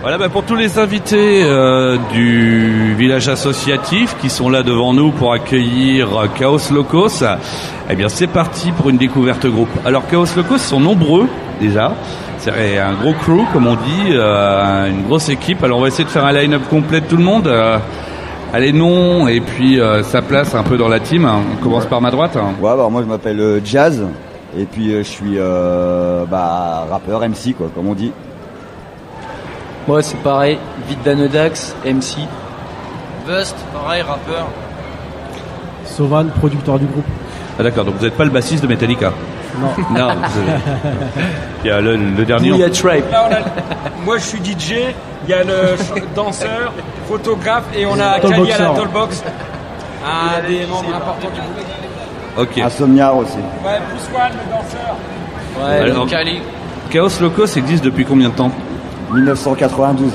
Voilà, pour tous les invités du village associatif qui sont là devant nous pour accueillir Chaos Locos, eh bien c'est parti pour une découverte groupe. Alors Chaos Locos sont nombreux déjà, c'est un gros crew comme on dit, une grosse équipe. Alors on va essayer de faire un line-up complet de tout le monde. Allez, nom et puis sa place un peu dans la team. On commence par ma droite. Ouais, moi je m'appelle Jazz et puis je suis rappeur, MC quoi, comme on dit. Moi c'est pareil, Vidanodax, MC. Bust, pareil, rappeur. Sovan, producteur du groupe. Ah d'accord, donc vous n'êtes pas le bassiste de Metallica? Non. Non, il y a le dernier. Il y a Tribe. Là, moi je suis DJ, il y a le danseur, photographe et on a Kali à la Tollbox. Un des membres importants du groupe. Ok. Insomniar aussi. Ouais, plus one, le danseur. Ouais, alors, Kali. Chaos Locos existe depuis combien de temps? 1992.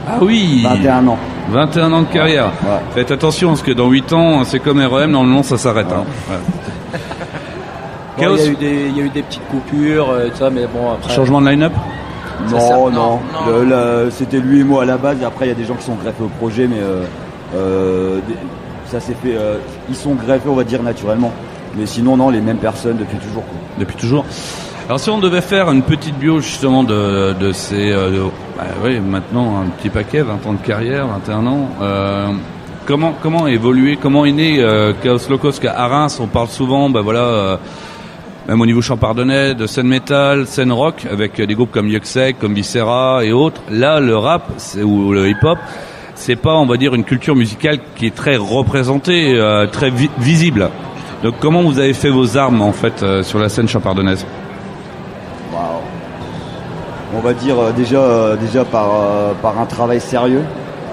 Ah oui, 21 ans. 21 ans de carrière. Ouais. Faites attention parce que dans 8 ans, c'est comme REM, normalement ça s'arrête. Ouais. Ouais. Bon, Chaos, il y a eu des petites coupures, tout ça, mais bon après. changement de line-up? Non. C'était lui et moi à la base. Et après, il y a des gens qui sont greffés au projet, mais ça s'est fait. Ils sont greffés, on va dire, naturellement. Mais sinon, non, les mêmes personnes depuis toujours. Quoi. Depuis toujours. Alors si on devait faire une petite bio justement de ces... oui, maintenant un petit paquet, 20 ans de carrière, 21 ans. Comment évoluer, comment est né Chaos Locos? Qu'à Reims, on parle souvent, même au niveau champardonnais, de scène métal, scène rock, avec des groupes comme Yuxek, comme Viscera et autres. Là, le rap ou le hip-hop, c'est pas, on va dire, une culture musicale qui est très représentée, très visible. Donc comment vous avez fait vos armes en fait sur la scène champardonnaise? On va dire déjà par un travail sérieux.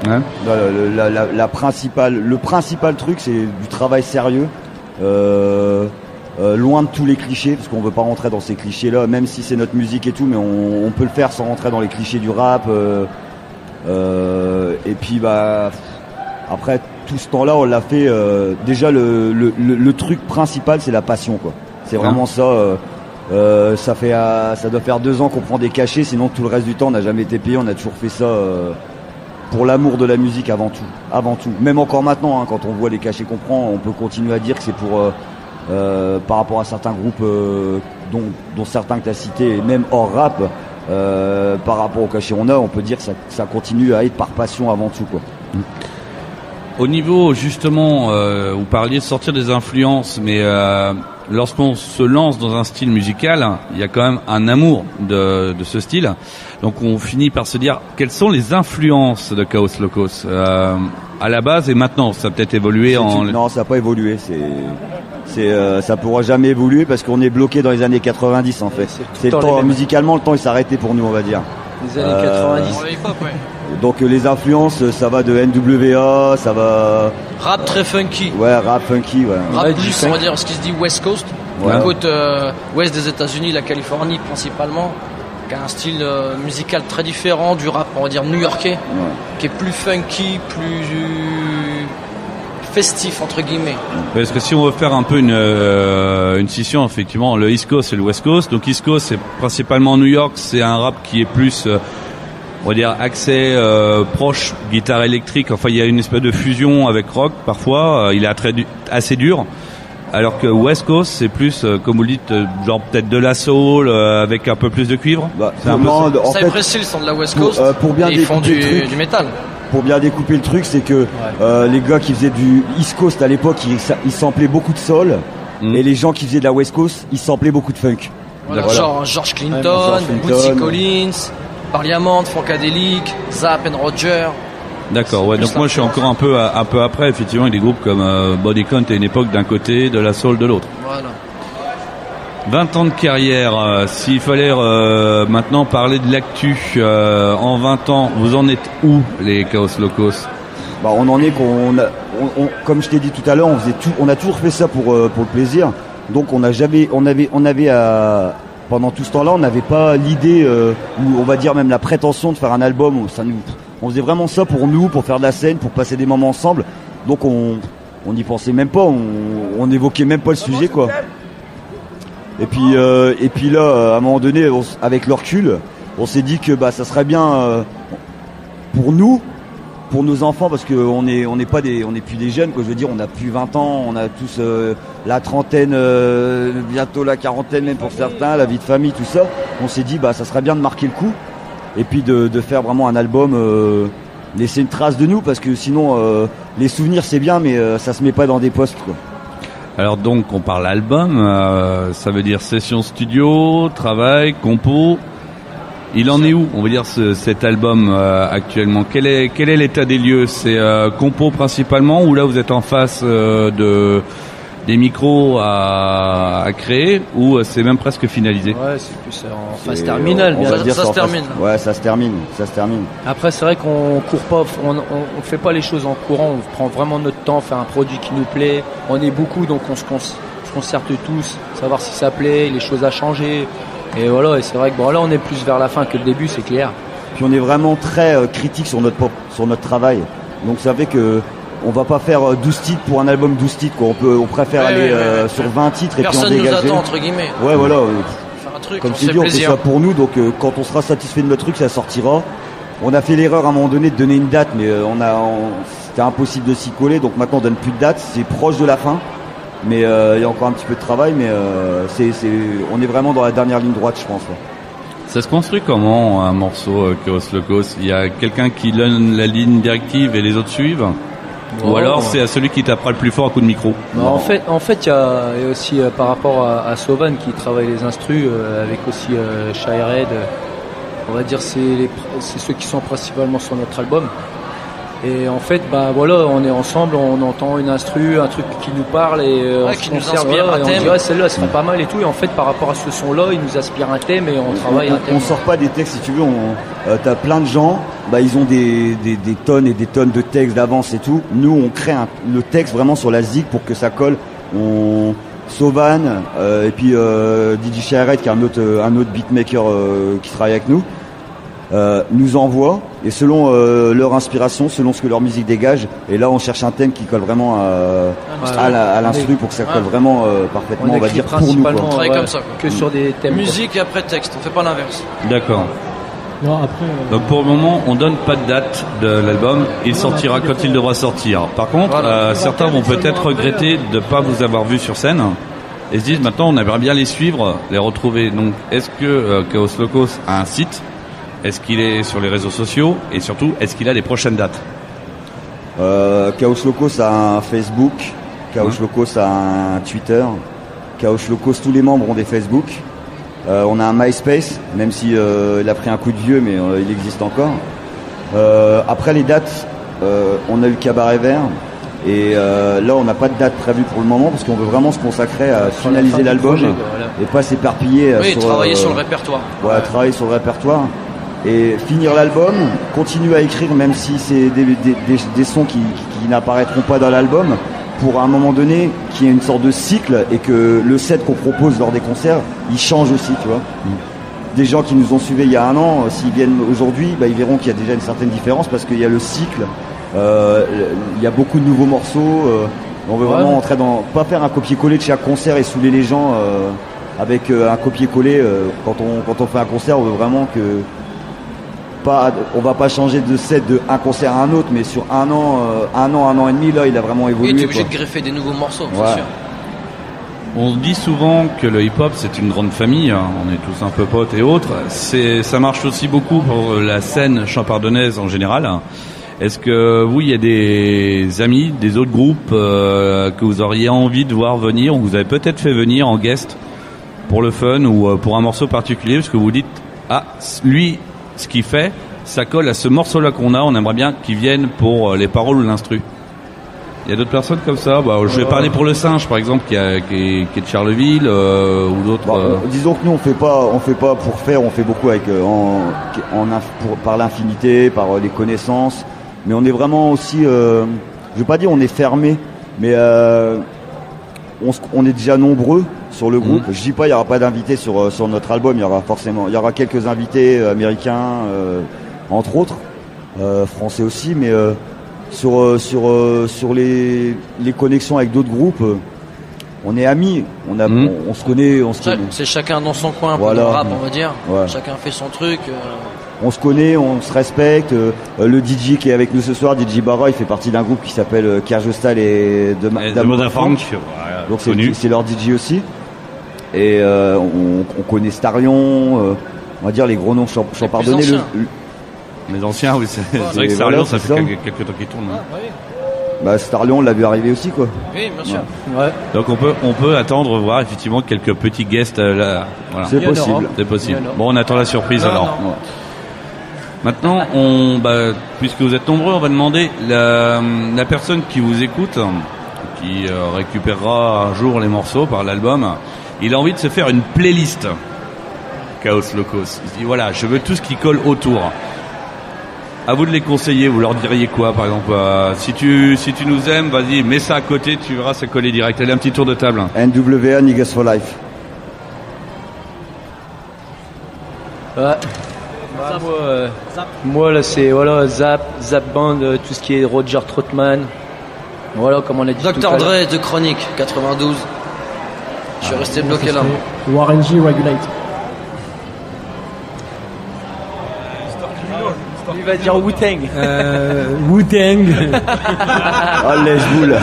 Ouais. Le principal truc, c'est du travail sérieux. Loin de tous les clichés, parce qu'on veut pas rentrer dans ces clichés-là, même si c'est notre musique et tout, mais on peut le faire sans rentrer dans les clichés du rap. Et puis après tout ce temps-là, on l'a fait. Déjà le truc principal, c'est la passion, quoi. C'est vraiment ça. Ça doit faire 2 ans qu'on prend des cachets, sinon tout le reste du temps on n'a jamais été payé, on a toujours fait ça pour l'amour de la musique avant tout. Même encore maintenant, quand on voit les cachets qu'on prend, on peut continuer à dire que c'est pour par rapport à certains groupes dont certains que tu as cités, et même hors rap, par rapport aux cachets qu'on a, on peut dire que ça continue à être par passion avant tout, quoi. Au niveau justement, vous parliez de sortir des influences, mais lorsqu'on se lance dans un style musical, il y a quand même un amour de ce style. Donc on finit par se dire quelles sont les influences de Chaos Locos à la base et maintenant. Ça a peut-être évolué Non, ça n'a pas évolué. Ça pourra jamais évoluer parce qu'on est bloqué dans les années 90 en fait. C'est le temps, musicalement, le temps il s'est arrêté pour nous, on va dire. Les années 90. Pour le hip-hop, ouais. Donc les influences, ça va de NWA, ça va... Rap très funky. Ouais, rap funky, ouais. Rap Ouais, plus, on va dire, ce qui se dit West Coast. Ouais. La côte ouest des États-Unis, la Californie principalement, qui a un style musical très différent du rap, on va dire, new-yorkais, qui est plus funky, plus festif, entre guillemets. Parce que si on veut faire un peu une scission, effectivement, le East Coast et le West Coast. Donc East Coast, c'est principalement New York, c'est un rap qui est plus... on va dire accès proche guitare électrique. Enfin, il y a une espèce de fusion avec rock parfois. Il est assez dur. Alors que West Coast, c'est plus, comme vous le dites, genre peut-être de la soul avec un peu plus de cuivre. Cypress Hill sont de la West Coast. Et ils font du métal. Pour bien découper le truc, c'est que les gars qui faisaient du East Coast à l'époque, ils samplaient beaucoup de soul. Et les gens qui faisaient de la West Coast, ils samplaient beaucoup de funk. Voilà. Genre George Clinton, Bootsy Collins, Parliament, Funkadelic, Zapp and Roger. D'accord, ouais. Donc moi je suis encore un peu après, effectivement, avec des groupes comme Body Count à une époque d'un côté, de la soul de l'autre. Voilà. 20 ans de carrière, s'il fallait maintenant parler de l'actu, en 20 ans, vous en êtes où les Chaos Locos? On en est comme je t'ai dit tout à l'heure, on a toujours fait ça pour le plaisir. Donc pendant tout ce temps-là, on n'avait pas l'idée, ou on va dire même la prétention de faire un album. On faisait vraiment ça pour nous, pour faire de la scène, pour passer des moments ensemble. Donc on n'y pensait même pas, on n'évoquait même pas le sujet, quoi. Et puis là, à un moment donné, avec le recul, on s'est dit que ça serait bien. pour nous, pour nos enfants, parce que on n'est plus des jeunes, quoi. Je veux dire, on a plus 20 ans, on a tous la trentaine, bientôt la quarantaine même pour certains, la vie de famille, tout ça. On s'est dit, ça serait bien de marquer le coup, et puis de faire vraiment un album, laisser une trace de nous, parce que sinon, les souvenirs c'est bien, mais ça se met pas dans des postes, quoi. Alors donc, on parle album, ça veut dire session studio, travail, compo. Il en est où, on va dire, cet album actuellement? Quel est l'état des lieux? C'est compo principalement, ou là vous êtes en face des micros à créer, ou c'est même presque finalisé? Ouais, c'est plus en phase terminale. On va dire ça se termine. Ouais, ça se termine. Après, c'est vrai qu'on court pas, on fait pas les choses en courant. On prend vraiment notre temps, faire un produit qui nous plaît. On est beaucoup, donc on se concerte tous, savoir si ça plaît, les choses à changer. Et voilà, et c'est vrai que là on est plus vers la fin que le début, c'est clair. Puis on est vraiment très critique sur notre travail. Donc ça fait que on va pas faire 12 titres pour un album 12 titres, quoi. On préfère aller sur 20 titres et personne puis en dégager. Personne nous attend, entre guillemets. Ouais, voilà. Faire un truc, comme je t'ai dit, on fait ça pour nous, donc quand on sera satisfait de notre truc, ça sortira. On a fait l'erreur à un moment donné de donner une date, mais c'était impossible de s'y coller, donc maintenant on donne plus de date, c'est proche de la fin. Mais il y a encore un petit peu de travail, mais on est vraiment dans la dernière ligne droite, je pense. Ouais. Ça se construit comment un morceau Chaos Locos? Il y a quelqu'un qui donne la ligne directive et les autres suivent? Ou alors c'est à celui qui tapera le plus fort à coup de micro? En fait, il y a aussi par rapport à Sovan qui travaille les instrus avec aussi Shyred. On va dire c'est ceux qui sont principalement sur notre album. Et en fait, on est ensemble, on entend une instru, un truc qui nous parle et on qui se nous conserve, inspire un et on thème. dit celle-là serait pas mal et tout. Et en fait, par rapport à ce son-là, il nous aspire un thème et on travaille un thème. On sort pas des textes, si tu veux. T'as plein de gens, ils ont des tonnes et des tonnes de textes d'avance et tout. Nous, on crée le texte vraiment sur la zig pour que ça colle. Sovan et puis DJ Shyred qui est un autre beatmaker qui travaille avec nous. Nous envoient et selon leur inspiration, selon ce que leur musique dégage, et là on cherche un thème qui colle vraiment à l'instru pour que ça colle vraiment parfaitement, on va dire, pour nous, quoi. On travaille comme ça, quoi. Que sur des thèmes. Musique et après texte, on fait pas l'inverse. D'accord. Non, après, Donc pour le moment, on donne pas de date de l'album. Il sortira quand il devra sortir. Par contre, certains vont peut-être regretter de ne pas vous avoir vu sur scène et se disent maintenant on aimerait bien les suivre, les retrouver. Donc est-ce que Chaos Locos a un site? Est-ce qu'il est sur les réseaux sociaux? Et surtout, est-ce qu'il a des prochaines dates? Chaos Locos a un Facebook, Chaos Locos a un Twitter, Chaos Locos, tous les membres ont des Facebook. On a un MySpace, même si il a pris un coup de vieux, mais il existe encore. Après les dates, on a eu le Cabaret Vert. Et là, on n'a pas de date prévue pour le moment parce qu'on veut vraiment se consacrer à finaliser l'album et pas s'éparpiller. Travailler sur le répertoire. Ouais, travailler sur le répertoire et finir l'album, continuer à écrire même si c'est des sons qui n'apparaîtront pas dans l'album, pour à un moment donné qu'il y ait une sorte de cycle et que le set qu'on propose lors des concerts, il change aussi, tu vois. Des gens qui nous ont suivis il y a un an, s'ils viennent aujourd'hui, ils verront qu'il y a déjà une certaine différence parce qu'il y a le cycle. Il y a beaucoup de nouveaux morceaux. On veut vraiment entrer dans, pas faire un copier-coller de chaque concert et saouler les gens avec un copier-coller. Quand on fait un concert, on veut vraiment que on va pas changer de set de un concert à un autre, mais sur un an et demi, là, il a vraiment évolué. Oui, tu es obligé de greffer des nouveaux morceaux, c'est sûr. On dit souvent que le hip-hop c'est une grande famille, on est tous un peu potes et autres. Ça marche aussi beaucoup pour la scène champardonnaise en général. Est-ce que vous, il y a des amis, des autres groupes que vous auriez envie de voir venir, ou vous avez peut-être fait venir en guest pour le fun ou pour un morceau particulier, parce que vous dites lui, ce qu'il fait, ça colle à ce morceau-là qu'on a, on aimerait bien qu'il vienne pour les paroles ou l'instru. Il y a d'autres personnes comme ça. Je vais parler pour le Singe, par exemple, qui est de Charleville, ou d'autres. Disons que nous, on fait pas pour faire, on fait beaucoup avec par l'infinité, par les connaissances. Mais on est vraiment aussi, je veux pas dire on est fermé, mais on est déjà nombreux sur le groupe. Je dis pas il y aura pas d'invités sur notre album, il y aura quelques invités américains, entre autres, français aussi, mais sur les connexions avec d'autres groupes, on est amis, on se connaît, C'est chacun dans son coin pour le rap, on va dire. Ouais. Chacun fait son truc. on se connaît, on se respecte. Le DJ qui est avec nous ce soir, DJ Barra, il fait partie d'un groupe qui s'appelle Kergestal et de Mother Funk. Donc c'est leur DJ aussi. Et on connaît Starion, on va dire les gros noms sans pardonner. Les anciens, oui, c'est vrai que Starion, ça fait quelques temps qu'il tourne. Bah Starion, on l'a vu arriver aussi, quoi. Oui, bien sûr. Ouais. Donc on peut attendre voir effectivement quelques petits guests là. Voilà. C'est possible. C'est possible. Bon, on attend la surprise alors. Non. Maintenant, puisque vous êtes nombreux, on va demander la personne qui vous écoute, qui récupérera un jour les morceaux par l'album. Il a envie de se faire une playlist Chaos Locos. Il dit voilà, je veux tout ce qui colle autour. À vous de les conseiller, vous leur diriez quoi par exemple si tu nous aimes, vas-y, mets ça à côté, tu verras ça coller direct. Allez, un petit tour de table. NWA, Niggas for Life. Ouais. Moi là c'est Zap Band, tout ce qui est Roger Troutman. Voilà, comme on a dit. Dr. Dre de Chronique 92. Je suis resté bloqué là. Warren G, Regulate. Il va dire Wu-Tang. Wu-Tang. Ah, lèche-boule.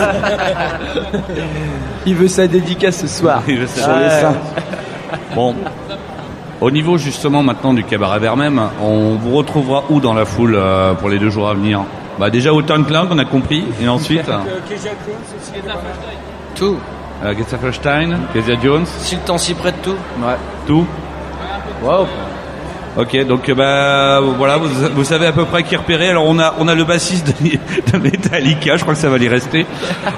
Il veut sa dédicace ce soir. Il veut sa Sur les seins. Bon. Au niveau justement maintenant du cabaret Vermem, on vous retrouvera où dans la foule pour les 2 jours à venir? Bah déjà au Town Clown, on a compris, et ensuite Tout. Gestafelstein, Kezia Jones, Si le temps s'y prête, tout. Ouais. tout. Wow. Ok, donc voilà, vous savez à peu près qui repérer. Alors on a le bassiste de Metallica, je crois que ça va y rester.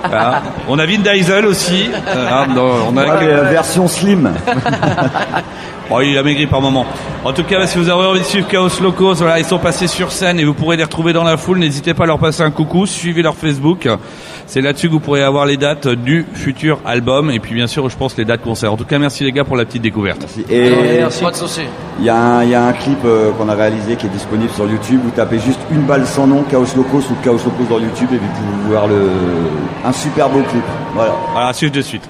Voilà. On a Vin Diesel aussi. On a La version slim. Oh, il a maigri par moment. En tout cas, si vous avez envie de suivre Chaos Locos, voilà, ils sont passés sur scène et vous pourrez les retrouver dans la foule. N'hésitez pas à leur passer un coucou. Suivez leur Facebook. C'est là-dessus que vous pourrez avoir les dates du futur album et puis bien sûr, je pense, les dates concerts. En tout cas, merci les gars pour la petite découverte. Merci. Et Pas de souci. il y a un clip qu'on a réalisé qui est disponible sur YouTube. Vous tapez juste une balle sans nom, Chaos Locos ou Chaos Locos dans YouTube et vous pouvez voir un super beau clip. Voilà. Voilà, suivez de suite.